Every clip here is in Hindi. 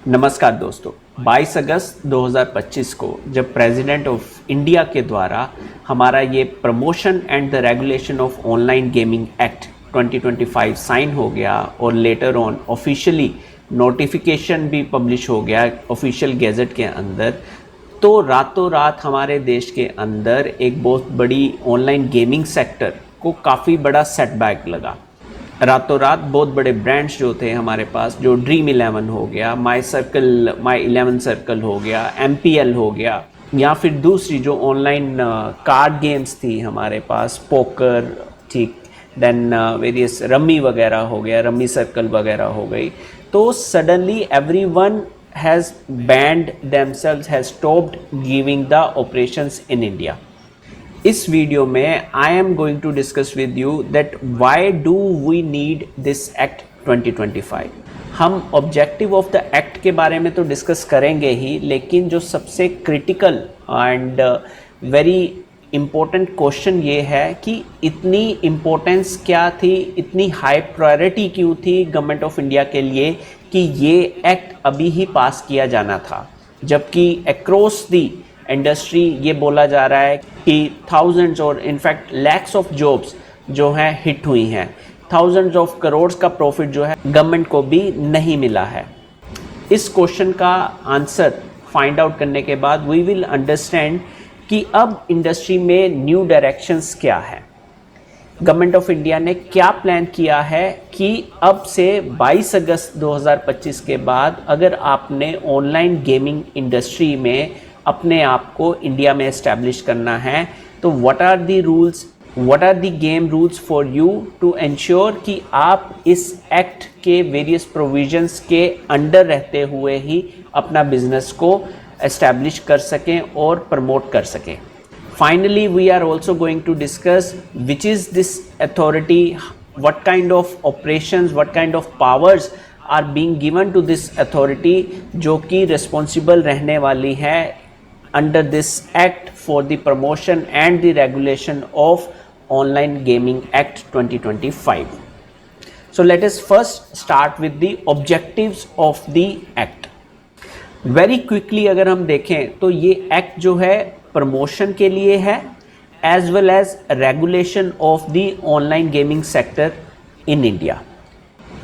नमस्कार दोस्तों, 22 अगस्त 2025 को जब प्रेसिडेंट ऑफ इंडिया के द्वारा हमारा ये promotion and the regulation of online gaming act 2025 sign हो गया और लेटर ऑन ऑफिशियली नोटिफिकेशन भी पब्लिश हो गया ऑफिशियल गैजेट के अंदर, तो रातों रात हमारे देश के अंदर एक बहुत बड़ी ऑनलाइन गेमिंग सेक्टर को काफ़ी बड़ा सेटबैक लगा। रातों रात बहुत बड़े ब्रांड्स जो थे हमारे पास, जो ड्रीम 11 हो गया, माई 11 सर्कल हो गया, MPL हो गया, या फिर दूसरी जो ऑनलाइन कार्ड गेम्स थी हमारे पास, पोकर, ठीक, देन वेरियस रम्मी वगैरह हो गया, रम्मी सर्कल वगैरह हो गई, तो suddenly everyone has banned themselves, has stopped giving the operations in India. इस वीडियो में I am going to discuss with you that why do we need this act 2025। हम ऑब्जेक्टिव ऑफ द एक्ट के बारे में तो डिस्कस करेंगे ही, लेकिन जो सबसे critical and very important question ये है कि इतनी इम्पोर्टेंस क्या थी, इतनी हाई प्रायोरिटी क्यों थी गवर्नमेंट ऑफ इंडिया के लिए कि ये एक्ट अभी ही पास किया जाना था, जबकि अक्रॉस दी इंडस्ट्री ये बोला जा रहा है कि थाउजेंड्स और इनफैक्ट लैक्स ऑफ जॉब्स जो हैं हिट हुई हैं, थाउजेंड्स ऑफ करोड़ का प्रॉफिट जो है गवर्नमेंट को भी नहीं मिला है। इस क्वेश्चन का आंसर फाइंड आउट करने के बाद वी विल अंडरस्टैंड कि अब इंडस्ट्री में न्यू डायरेक्शंस क्या है, गवर्नमेंट ऑफ इंडिया ने क्या प्लान किया है कि अब से 22 अगस्त 2025 के बाद अगर आपने ऑनलाइन गेमिंग इंडस्ट्री में अपने आप को इंडिया में एस्टैब्लिश करना है, तो what are the rules, what are the game rules for you to ensure कि आप इस एक्ट के वेरियस प्रोविजंस के अंडर रहते हुए ही अपना बिजनेस को एस्टैब्लिश कर सकें और प्रमोट कर सकें। Finally we are also going to discuss which is this authority, what kind of operations, what kind of powers are being given to this authority जो कि responsible रहने वाली है under this act for the promotion and the regulation of online gaming act 2025. So let us first start with the objectives of the act. Very quickly अगर हम देखें तो ये act जो है promotion के लिए है as well as regulation of the online gaming sector in India.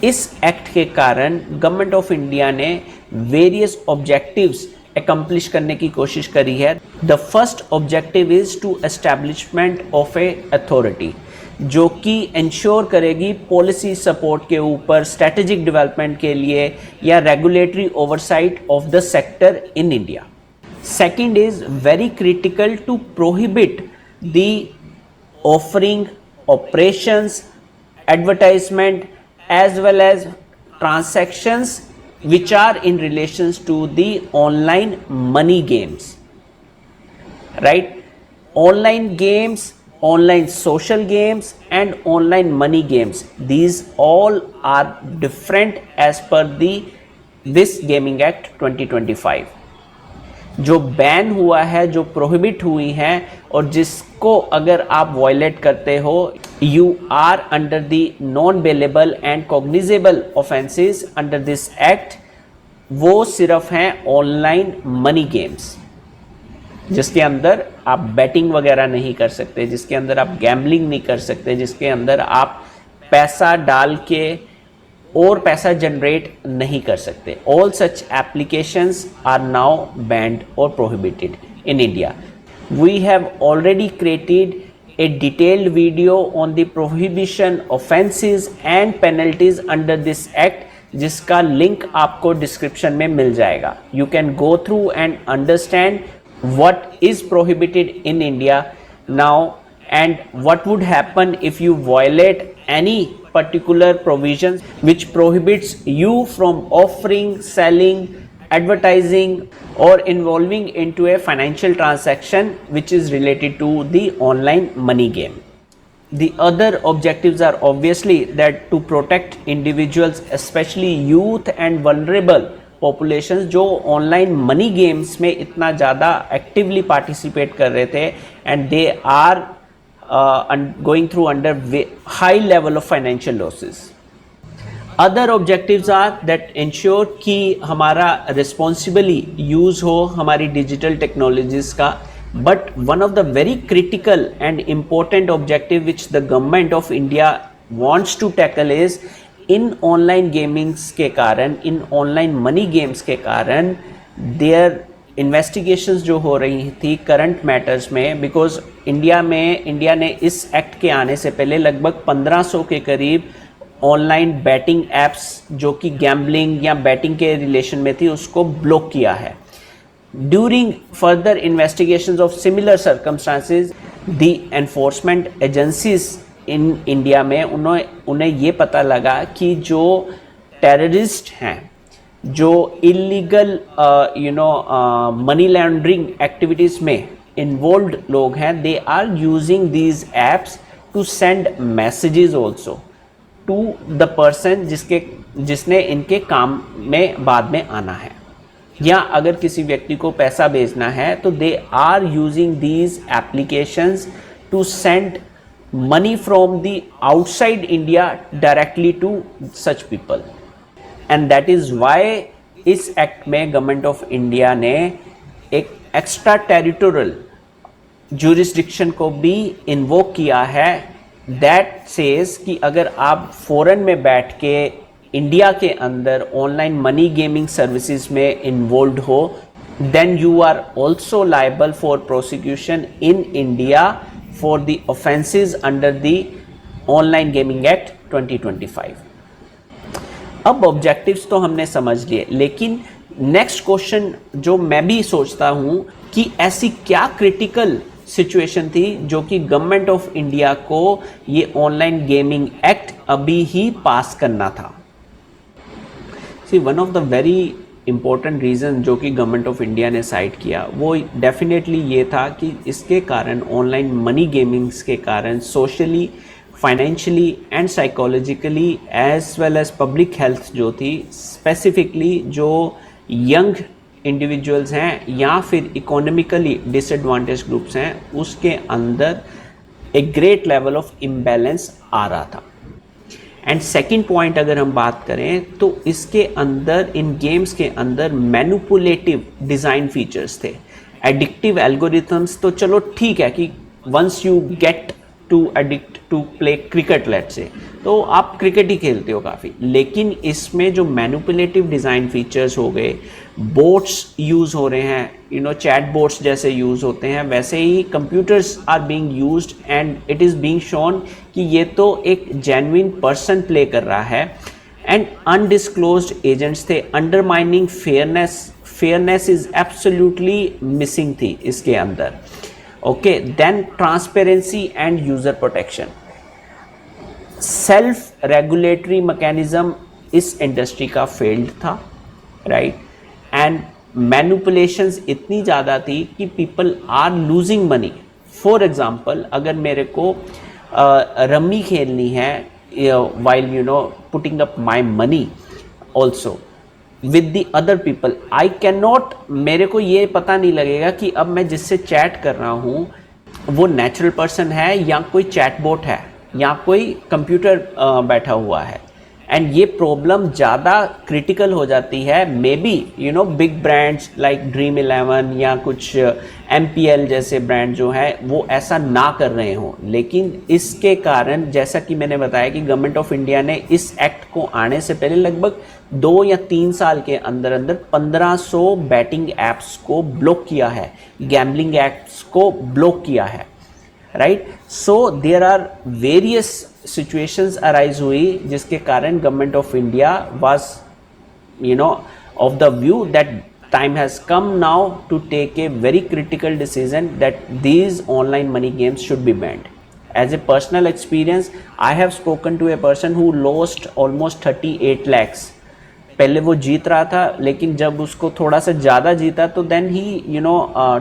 इस एक्ट के कारण गवर्नमेंट ऑफ इंडिया ने वेरियस ऑब्जेक्टिव्स एकम्प्लिश करने की कोशिश करी है। The first objective is to establishment of a authority जो कि इंश्योर करेगी पॉलिसी सपोर्ट के ऊपर, स्ट्रेटेजिक डेवलपमेंट के लिए या regulatory oversight of the sector in India. Second is very critical to prohibit the offering, operations, advertisement as well as transactions which are in relations to the online money games, right? Online games, online social games and online money games, these all are different as per this Gaming Act 2025। जो बैन हुआ है, जो प्रोहिबिट हुई हैं और जिसको अगर आप वायलेट करते हो, you are under the non bailable and cognizable offences under this act, वो सिर्फ हैं ऑनलाइन मनी गेम्स जिसके अंदर आप बैटिंग वगैरह नहीं कर सकते, जिसके अंदर आप गैम्बलिंग नहीं कर सकते, जिसके अंदर आप पैसा डाल के और पैसा जनरेट नहीं कर सकते। All such applications are now banned और prohibited in India. We have already created a detailed video on the prohibition, offenses and penalties under this act, जिसका लिंक आपको डिस्क्रिप्शन में मिल जाएगा। You can go through and understand what is prohibited in India now and what would happen if you violate any particular provisions which prohibits you from offering, selling, advertising or involving into a financial transaction which is related to the online money game. The other objectives are obviously that to protect individuals, especially youth and vulnerable populations जो online money games में इतना ज़्यादा actively participate कर रहे थे and they are going through under high level of financial losses. Other objectives are that ensure कि हमारा रिस्पॉन्सिबली यूज़ हो हमारी डिजिटल टेक्नोलॉजीज़ का. But one of the very critical and important objective which the government of India wants to tackle is in online gamings के कारण, इन ऑनलाइन मनी गेम्स के कारण देयर इन्वेस्टिगेशंस जो हो रही थी करंट मैटर्स में, बिकॉज इंडिया ने इस एक्ट के आने से पहले लगभग 1500 के करीब ऑनलाइन बैटिंग एप्स जो कि गैम्बलिंग या बैटिंग के रिलेशन में थी उसको ब्लॉक किया है. During further investigations of similar circumstances the enforcement agencies in India में उन्हें ये पता लगा कि जो टेररिस्ट हैं, जो इलीगल मनी लॉन्ड्रिंग एक्टिविटीज़ में इन्वॉल्व लोग हैं, they are using these apps to send messages also to the person जिसने इनके काम में बाद में आना है, या अगर किसी व्यक्ति को पैसा भेजना है तो they are using these applications to send money from the outside India directly to such people. And that is why इस एक्ट में गवर्नमेंट ऑफ इंडिया ने एक एक्स्ट्रा टेरिटोरियल जुरिस्डिक्शन को भी इन्वोक किया है, दैट सेज कि अगर आप फॉरेन में बैठ के इंडिया के अंदर ऑनलाइन मनी गेमिंग सर्विसेज में इन्वॉल्व हो, then you are also liable for prosecution in India for the offences under the Online Gaming Act 2025. अब ऑब्जेक्टिव्स तो हमने समझ लिए, लेकिन नेक्स्ट क्वेश्चन जो मैं भी सोचता हूं कि ऐसी क्या क्रिटिकल सिचुएशन थी जो कि गवर्नमेंट ऑफ इंडिया को ये ऑनलाइन गेमिंग एक्ट अभी ही पास करना था. See one of the very important reason जो कि गवर्नमेंट ऑफ इंडिया ने साइट किया वो डेफिनेटली ये था कि इसके कारण, ऑनलाइन मनी गेमिंग्स के कारण socially, financially and psychologically as well as public health जो थी, स्पेसिफिकली जो यंग इंडिविजुअल्स हैं या फिर इकोनॉमिकली डिसएडवांटेज ग्रुप्स हैं, उसके अंदर एक ग्रेट लेवल ऑफ इम्बैलेंस आ रहा था. एंड सेकेंड पॉइंट अगर हम बात करें तो इसके अंदर, इन गेम्स के अंदर मैनिपुलेटिव डिज़ाइन फीचर्स थे, एडिक्टिव एल्गोरिथम्स. तो चलो ठीक है कि once you get to addict to play cricket let's say, तो आप क्रिकेट ही खेलते हो काफ़ी, लेकिन इसमें जो मैनिपुलेटिव डिज़ाइन फीचर्स हो गए, बोट्स यूज़ हो रहे हैं, चैट बोट्स जैसे यूज़ होते हैं, वैसे ही computers are being used and it is being shown कि ये तो एक जेन्युइन पर्सन प्ले कर रहा है. एंड अनडिस्क्लोज्ड एजेंट्स थे, undermining fairness is absolutely missing थी इसके अंदर. Okay, then transparency and user protection. Self regulatory mechanism इस इंडस्ट्री का फेल्ड था, राइट. एंड मैनिपुलेशंस इतनी ज़्यादा थी कि people are losing money. For example, अगर मेरे को रम्मी खेलनी है while putting up my money also with the other people, I cannot, मेरे को ये पता नहीं लगेगा कि अब मैं जिससे चैट कर रहा हूँ वो नेचुरल पर्सन है या कोई चैटबॉट है या कोई कंप्यूटर बैठा हुआ है. एंड ये प्रॉब्लम ज़्यादा क्रिटिकल हो जाती है may be big brands like Dream11 या कुछ MPL जैसे ब्रांड जो है वो ऐसा ना कर रहे हों. लेकिन इसके कारण, जैसा कि मैंने बताया कि गवर्नमेंट ऑफ इंडिया ने इस एक्ट को आने से पहले लगभग 2 या 3 साल के अंदर अंदर 1500 बैटिंग ऐप्स को ब्लॉक किया है, गैम्बलिंग ऐप्स को ब्लॉक किया है, right. So there are various situations arise हुई जिसके कारण government of India was of the view that time has come now to take a very critical decision that these online money games should be banned. As a personal experience, I have spoken to a person who lost almost 38 lakhs. पहले वो जीत रहा था, लेकिन जब उसको थोड़ा सा ज़्यादा जीता तो then he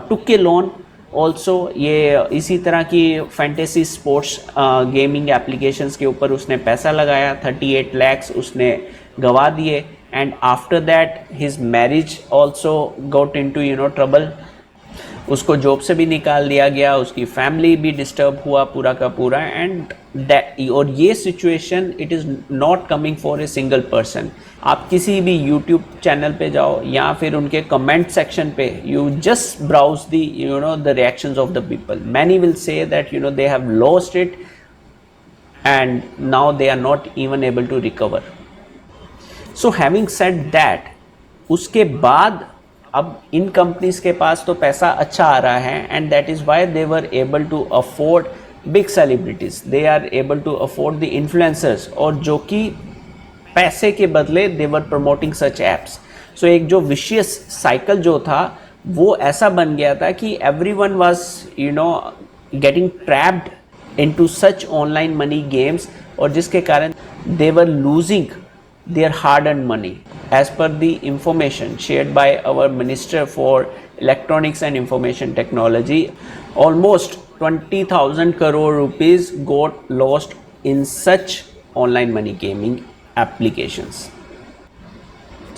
took a loan also. ये इसी तरह की फैंटेसी स्पोर्ट्स गेमिंग एप्लीकेशंस के ऊपर उसने पैसा लगाया, 38 lakhs उसने गवा दिए. And after that his marriage also got into trouble. उसको जॉब से भी निकाल दिया गया, उसकी फैमिली भी डिस्टर्ब हुआ पूरा का पूरा। एंड और ये situation it is not coming for a single person. आप किसी भी यूट्यूब चैनल पे जाओ या फिर उनके कमेंट सेक्शन पे, you just browse the the reactions of the people. Many will say that they have lost it and now they are not even able to recover. So having said that, उसके बाद अब इन कंपनीज के पास तो पैसा अच्छा आ रहा है, and that is why they were able to afford big celebrities, they are able to afford the influencers, और जो कि पैसे के बदले दे वर प्रमोटिंग सच एप्स। सो एक जो विशियस साइकिल जो था वो ऐसा बन गया था कि everyone was getting trapped into such online money games, और जिसके कारण they were losing their hard-earned money. As per the information shared by our Minister for Electronics and Information Technology, almost 20,000 crore rupees got lost in such online money gaming applications.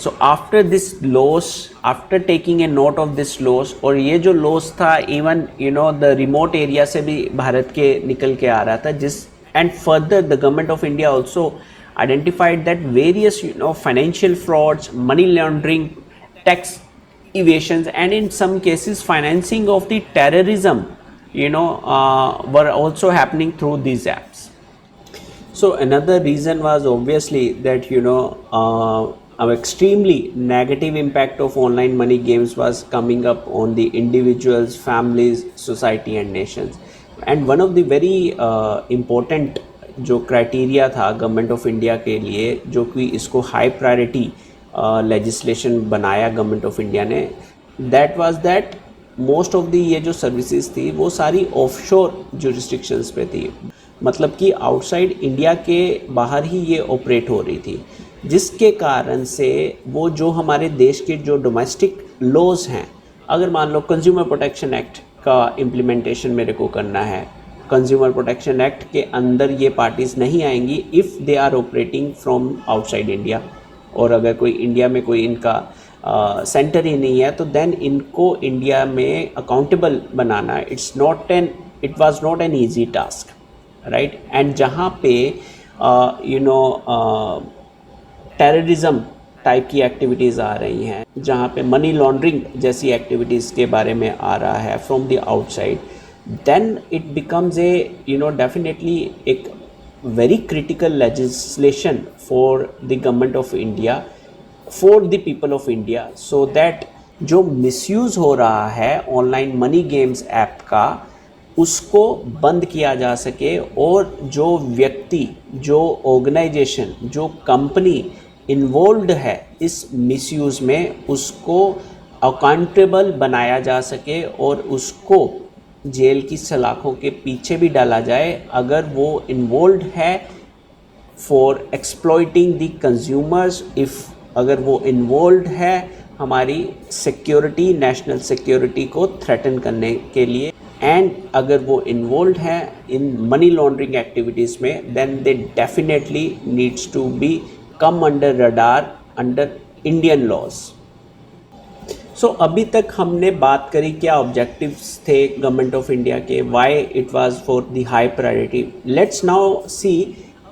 So after this loss, after taking a note of this loss, और ये जो loss था even the remote area से भी भारत के निकल के आ रहा था, जिस and further the government of India also identified that various financial frauds, money laundering, tax evasions, and in some cases financing of the terrorism were also happening through these apps. So another reason was obviously that an extremely negative impact of online money games was coming up on the individuals, families, society and nations. And one of the very important जो क्राइटेरिया था गवर्नमेंट ऑफ इंडिया के लिए, जो कि इसको हाई प्रायोरिटी लेजिस्लेशन बनाया गवर्नमेंट ऑफ इंडिया ने, that was that most of the ये जो सर्विसेज थी वो सारी ऑफशोर जुरिस्डिक्शंस पे थी, मतलब कि आउटसाइड इंडिया के बाहर ही ये ऑपरेट हो रही थी, जिसके कारण से वो जो हमारे देश के जो डोमेस्टिक लॉज हैं, अगर मान लो कंज्यूमर प्रोटेक्शन एक्ट का इम्प्लीमेंटेशन मेरे को करना है, कंज्यूमर प्रोटेक्शन एक्ट के अंदर ये पार्टीज़ नहीं आएंगी if they are operating from outside India, और अगर कोई इंडिया में कोई इनका सेंटर ही नहीं है तो देन इनको इंडिया में accountable banana it was not an easy task, right. And जहाँ पे टेररिज्म टाइप की एक्टिविटीज़ आ रही हैं, जहाँ पे मनी लॉन्ड्रिंग जैसी एक्टिविटीज़ के बारे में आ रहा है from the outside, then it becomes a definitely एक very critical legislation for the government of India, for the people of India, so that जो मिसयूज़ हो रहा है ऑनलाइन मनी गेम्स ऐप का उसको बंद किया जा सके, और जो व्यक्ति, जो ऑर्गेनाइजेशन, जो कंपनी इन्वॉल्व्ड है इस मिसयूज़ में उसको अकाउंटेबल बनाया जा सके और उसको जेल की सलाखों के पीछे भी डाला जाए अगर वो इन्वॉल्व्ड है फॉर एक्सप्लॉइटिंग द कंज्यूमर्स, अगर वो इन्वॉल्व्ड है हमारी सिक्योरिटी, नेशनल सिक्योरिटी को थ्रेटन करने के लिए, एंड अगर वो इन्वॉल्व्ड है इन मनी लॉन्ड्रिंग एक्टिविटीज़ में, then they definitely needs to be come under radar under Indian laws. So अभी तक हमने बात करी क्या ऑब्जेक्टिव्स थे गवर्नमेंट ऑफ इंडिया के, why it was for the high priority. Let's now see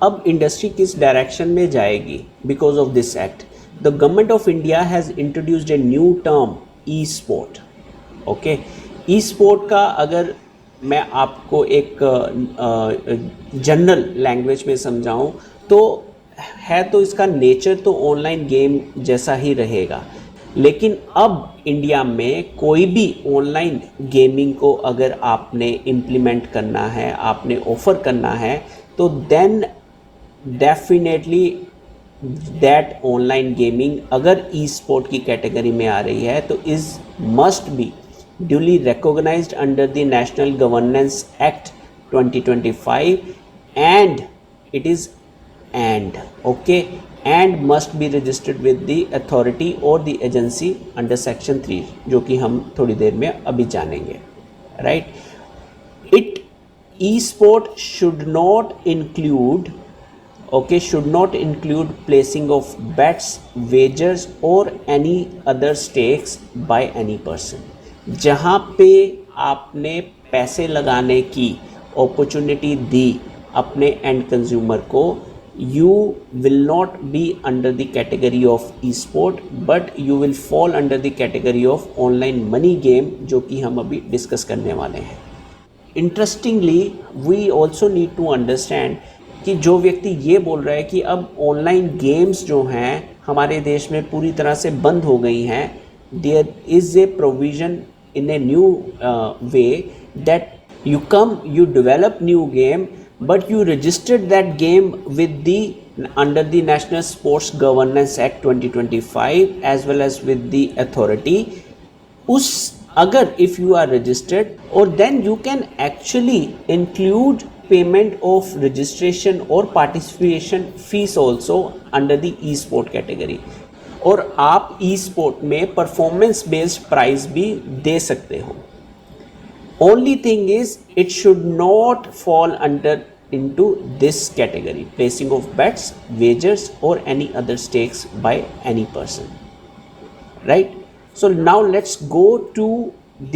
अब इंडस्ट्री किस डायरेक्शन में जाएगी because of this act. The government of India has introduced a new term E sport. Okay, E sport का अगर मैं आपको एक जनरल लैंग्वेज में समझाऊं तो है तो इसका नेचर तो ऑनलाइन गेम जैसा ही रहेगा, लेकिन अब इंडिया में कोई भी ऑनलाइन गेमिंग को अगर आपने इम्प्लीमेंट करना है, आपने ऑफ़र करना है, तो then definitely that online gaming अगर ई स्पोर्ट की कैटेगरी में आ रही है तो is must be duly recognized under the National Governance Act 2025 and it is and must be registered with the authority or the agency under section 3 जो कि हम थोड़ी देर में अभी जानेंगे, right। It e-sport should not include placing of bets, wagers or any other stakes by any person। जहाँ पे आपने पैसे लगाने की अपॉर्चुनिटी दी अपने एंड कंज्यूमर को, you will not be under the category of e-sport but you will fall under the category of online money game, जो कि हम अभी डिस्कस करने वाले हैं। Interestingly we also need to understand कि जो व्यक्ति ये बोल रहा है कि अब ऑनलाइन गेम्स जो हैं हमारे देश में पूरी तरह से बंद हो गई हैं, there is a provision in a new way that you come, you develop new game, but you registered that game with the under the National Sports Governance Act 2025 as well as with the authority. उस अगर if you are registered, or then you can actually include payment of registration or participation fees also under the e-sport category. और आप ई स्पोर्ट में परफॉर्मेंस बेस्ड प्राइज भी दे सकते हो। Only thing is it should not fall under into this category, placing of bets, wagers और any other stakes by any person, right. So now let's go to the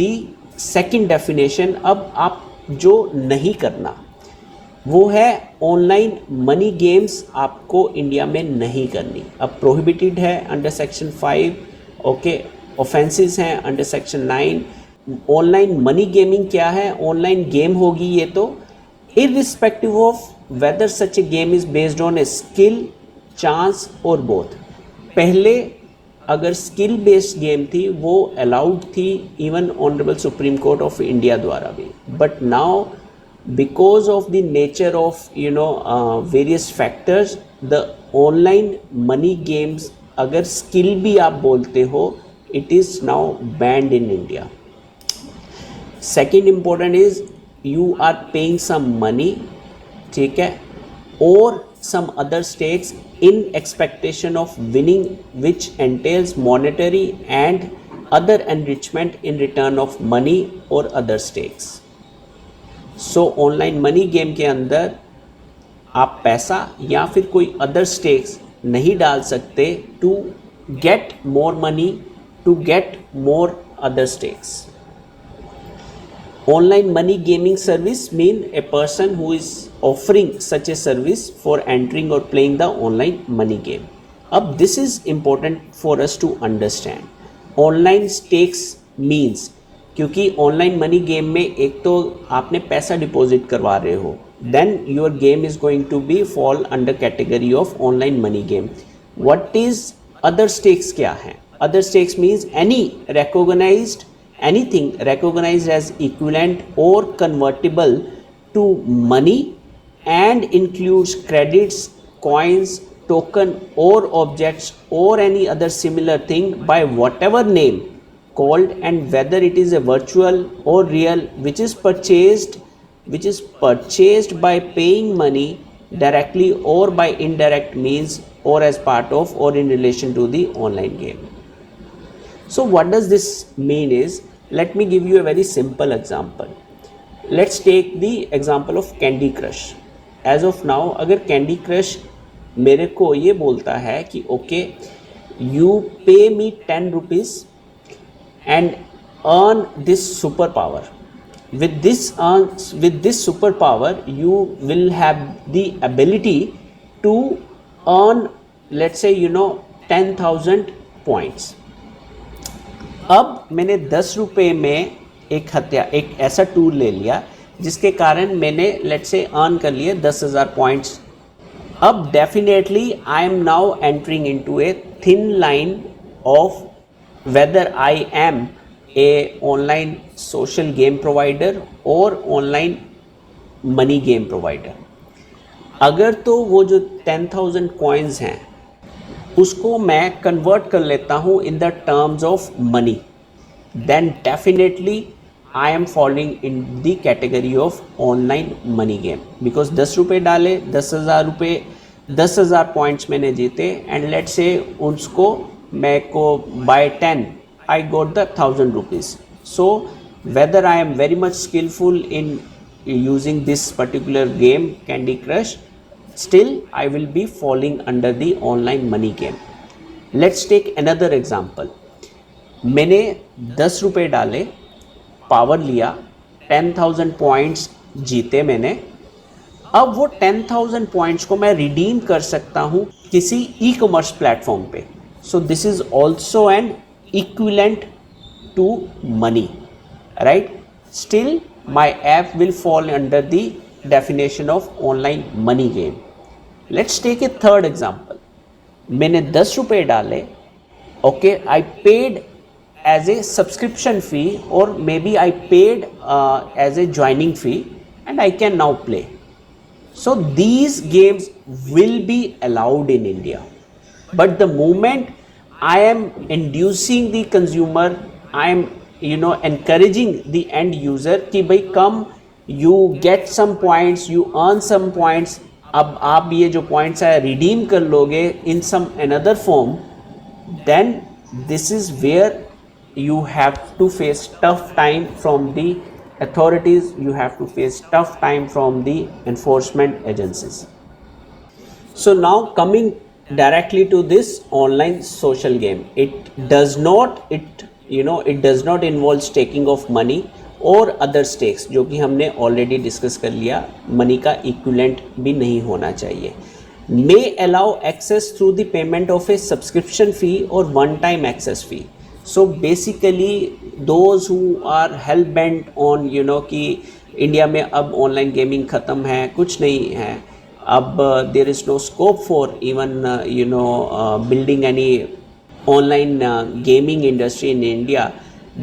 second definition. अब आप जो नहीं करना वो है ऑनलाइन मनी गेम्स आपको इंडिया में नहीं करनी। अब प्रोहिबिटेड है अंडर सेक्शन 5, ओके, ऑफेंसेस हैं under section 9। Online money gaming क्या है? ऑनलाइन गेम होगी ये तो irrespective of whether such a game is based on a skill, chance और बोथ। पहले अगर स्किल बेस्ड गेम थी वो अलाउड थी even honourable supreme court of India द्वारा भी, but now because of the nature of various factors, the online money games अगर skill भी आप बोलते हो, it is now banned in India. Second important is you are paying some money, ठीक है, or some other stakes in expectation of winning, which entails monetary and other enrichment in return of money or other stakes. So online money game के अंदर आप पैसा या फिर कोई अदर स्टेक्स नहीं डाल सकते to get more money, to get more other stakes. Online money gaming service mean a person who is offering such a service for entering और playing the online money game. अब this is important for us to understand. Online stakes means, क्योंकि ऑनलाइन मनी गेम में एक तो आपने पैसा डिपॉजिट करवा रहे हो, then your game is going to be fall under category of online money game. What is other stakes क्या है? Other stakes means anything recognized as equivalent or convertible to money and includes credits, coins, token or objects or any other similar thing by whatever name called, and whether it is a virtual or real, which is purchased by paying money directly or by indirect means or as part of or in relation to the online game. So what does this mean is, let me give you a very simple example. Let's take the example of Candy Crush. As of now अगर Candy Crush मेरे को ये बोलता है कि okay, you pay me 10 rupees and earn this superpower. With this superpower you will have the ability to earn, let's say 10,000 points. अब मैंने 10 रुपये में एक ऐसा टूल ले लिया जिसके कारण मैंने लेट्स से अर्न कर लिए 10,000 पॉइंट्स। अब definitely I am now entering into a thin line of whether I am a online social game provider or online money game provider. अगर तो वो जो 10,000 coins हैं उसको मैं convert कर लेता हूँ in the terms of money, then definitely I am falling in the category of online money game, because 10 रुपये डाले, 10,000 पॉइंट्स मैंने जीते, एंड लेट्स से उसको मैं को by 10 I got the 1,000 rupees. So whether I am very much skilful in using this particular game Candy Crush, still I will be falling under the online money game. Let's take another example. मैंने 10 रुपये डाले पावर लिया, 10,000 पॉइंट्स जीते मैंने। अब वो 10,000 पॉइंट्स को मैं रिडीम कर सकता हूँ किसी ई कॉमर्स प्लेटफॉर्म पे। So this is also an equivalent to money, right? Still my app will fall under the definition of online money game. Let's take a third example. मैंने 10 रुपये डाले, okay, I paid as a subscription fee or maybe I paid as a joining fee and I can now play. So these games will be allowed in India, but the moment I am inducing the consumer, I am encouraging the end user कि भाई come, you get some points, you earn some points, अब आप ये जो points है redeem कर लोगे in some another form, then this is where you have to face tough time from the authorities, you have to face tough time from the enforcement agencies. So now coming directly to this online social game, it does not involve staking of money or other stakes, जो कि हमने ऑलरेडी डिस्कस कर लिया, मनी का इक्विवेलेंट भी नहीं होना चाहिए। may allow access through the payment of a subscription fee or one time access fee. So basically those who are hell bent on कि इंडिया में अब ऑनलाइन गेमिंग ख़त्म है, कुछ नहीं है, अब there is no scope for even building any online gaming industry in India,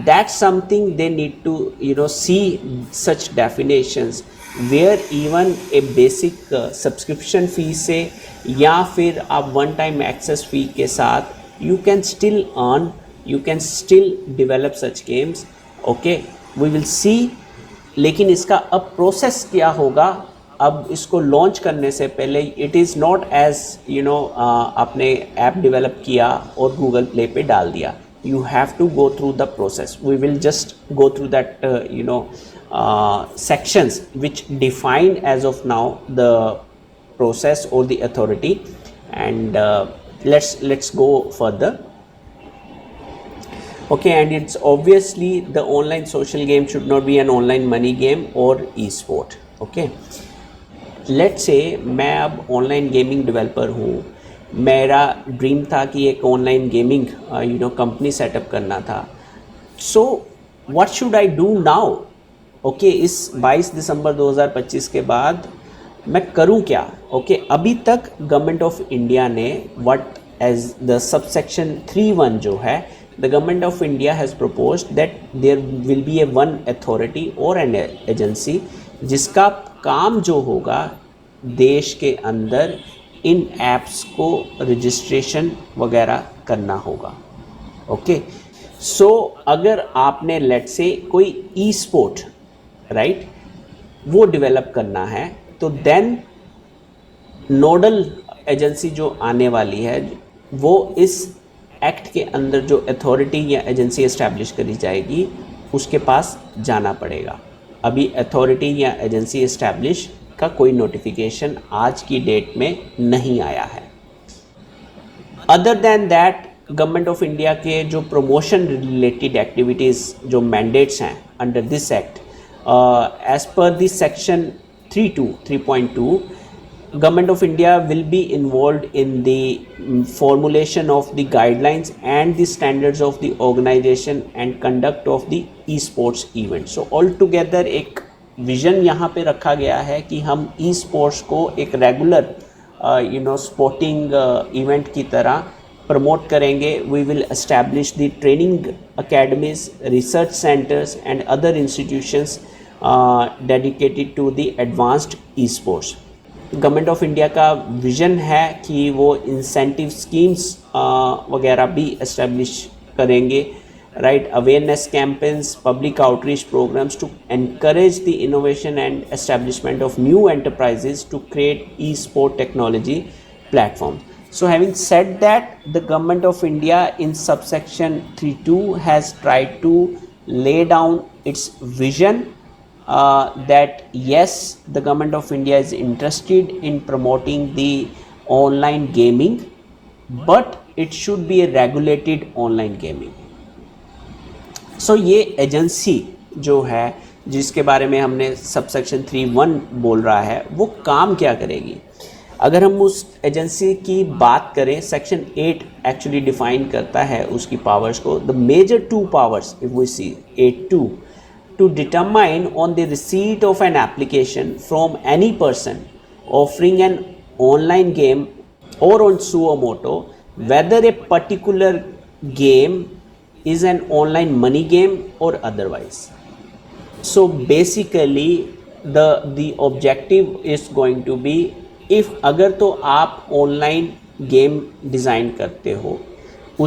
that's something they need to see such definitions where even a basic subscription fee से या फिर आप one time access fee के साथ you can still earn, you can still develop such games. Okay, we will see. लेकिन इसका अब प्रोसेस क्या होगा, अब इसको लॉन्च करने से पहले इट इज़ नॉट एज आपने ऐप डेवलप किया और गूगल प्ले पे डाल दिया, you have to go through the process. We will just go through that sections which define as of now the process or the authority, and let's go further. Okay, and it's obviously the online social game should not be an online money game or e-sport. Okay, let's say मैं अब ऑनलाइन गेमिंग डेवलपर हूँ, मेरा ड्रीम था कि एक ऑनलाइन गेमिंग कंपनी सेटअप करना था। So what should I do now? Okay, इस 22 दिसंबर 2025 के बाद मैं करूं क्या? ओके, अभी तक गवर्नमेंट ऑफ इंडिया ने व्हाट एज द सबसेक्शन 3(1) जो है, the government of India has proposed that there will be a one authority or an agency जिसका काम जो होगा देश के अंदर इन ऐप्स को रजिस्ट्रेशन वगैरह करना होगा। ओके, सो अगर आपने लेट्स से कोई ई स्पोर्ट राइट वो डेवलप करना है, तो देन नोडल एजेंसी जो आने वाली है वो इस एक्ट के अंदर जो अथॉरिटी या एजेंसी इस्टेब्लिश करी जाएगी उसके पास जाना पड़ेगा। अभी अथॉरिटी या एजेंसी इस्टेब्लिश का कोई नोटिफिकेशन आज की डेट में नहीं आया है। Other than that, government of India के जो प्रमोशन रिलेटेड एक्टिविटीज़ जो मैंडेट्स हैं under this act, as per this section 3.2, Government of India will be involved in the formulation of the guidelines and the standards of the organization and conduct of the e-sports event. So altogether एक विज़न यहाँ पे रखा गया है कि हम e-sports को एक रेगुलर स्पोर्टिंग इवेंट की तरह प्रमोट करेंगे. We will establish the training academies, research centers and other institutions dedicated to the advanced e-sports. Government of India का विज़न है कि वो इंसेंटिव स्कीम्स वगैरह भी इस्टेब्लिश करेंगे, right, awareness campaigns, public outreach programmes to encourage the innovation and establishment of new enterprises to create e sport technology platform. So having said that, the government of India in subsection 3.2 has tried to lay down its vision that yes, the government of India is interested in promoting the online gaming, but it should be a regulated online gaming. So ये एजेंसी जो है जिसके बारे में हमने सबसेक्शन 3(1) बोल रहा है वो काम क्या करेगी। अगर हम उस एजेंसी की बात करें, सेक्शन 8 एक्चुअली डिफाइन करता है उसकी पावर्स को। The major 2 powers if we see 8(2) to determine on the receipt of an application from any person offering an online game or on suo motu whether a particular game is an online money game or otherwise. So basically the objective is going to be, if अगर तो आप ऑनलाइन गेम डिज़ाइन करते हो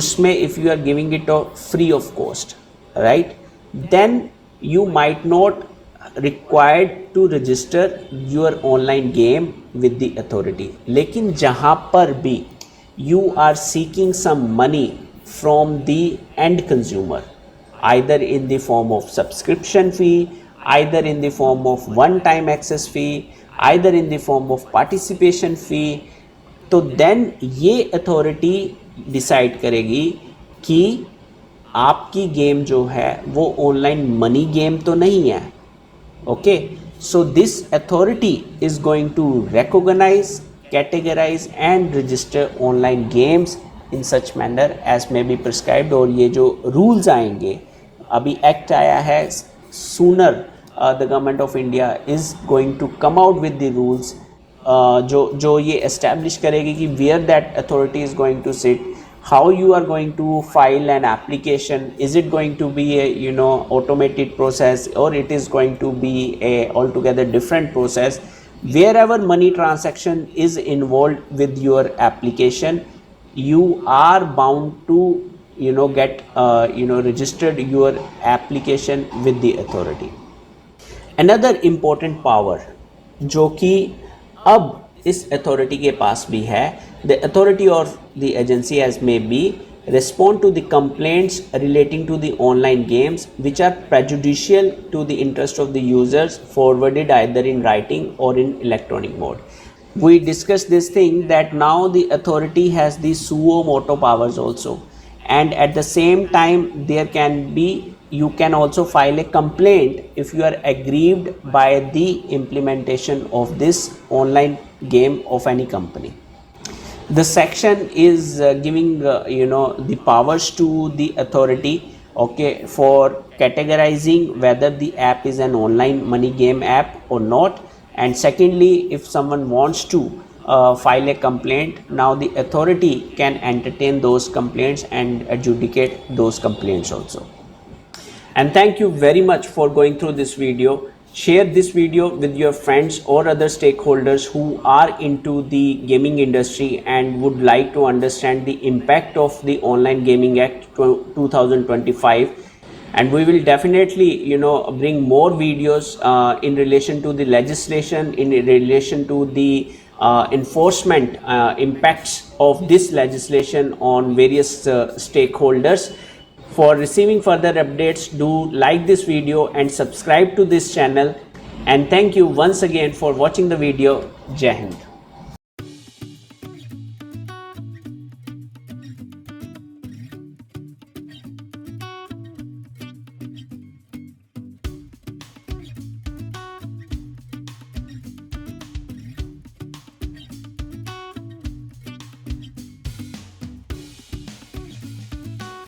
उसमें if you are giving it a free of cost, right, then you might not required to register your online game with the authority. लेकिन जहाँ पर भी you are seeking some money from the end consumer, either in the form of subscription fee, either in the form of one-time access fee, either in the form of participation fee, तो then ये authority decide करेगी कि आपकी गेम जो है वो ऑनलाइन मनी गेम तो नहीं है। Okay, so this authority is going to recognise, categorise and register online games in such manner as may be prescribed. और ये जो रूल्स आएंगे, अभी एक्ट आया है, sooner the government of India is going to come out with the rules जो ये एस्टैब्लिश करेगी कि where that authority is going to sit, how you are going to file an application, is it going to be a automated process or it is going to be a altogether different process. Wherever money transaction is involved with your application, you are bound to get registered your application with the authority. Another important power जो कि अब इस अथॉरिटी के पास भी है, द अथॉरिटी और the agency as may be respond to the complaints relating to the online games which are prejudicial to the interest of the users, forwarded either in writing or in electronic mode. We discussed this thing that now the authority has the suo motu powers also, and at the same time you can also file a complaint if you are aggrieved by the implementation of this online game of any company. The section is giving the powers to the authority, okay, for categorizing whether the app is an online money game app or not. And secondly, if someone wants to file a complaint, now the authority can entertain those complaints and adjudicate those complaints also. And thank you very much for going through this video. Share this video with your friends or other stakeholders who are into the gaming industry and would like to understand the impact of the Online Gaming Act 2025. And we will definitely bring more videos in relation to the legislation, in relation to the enforcement impacts of this legislation on various stakeholders. For receiving further updates, do like this video and subscribe to this channel. And thank you once again for watching the video. Jai Hind.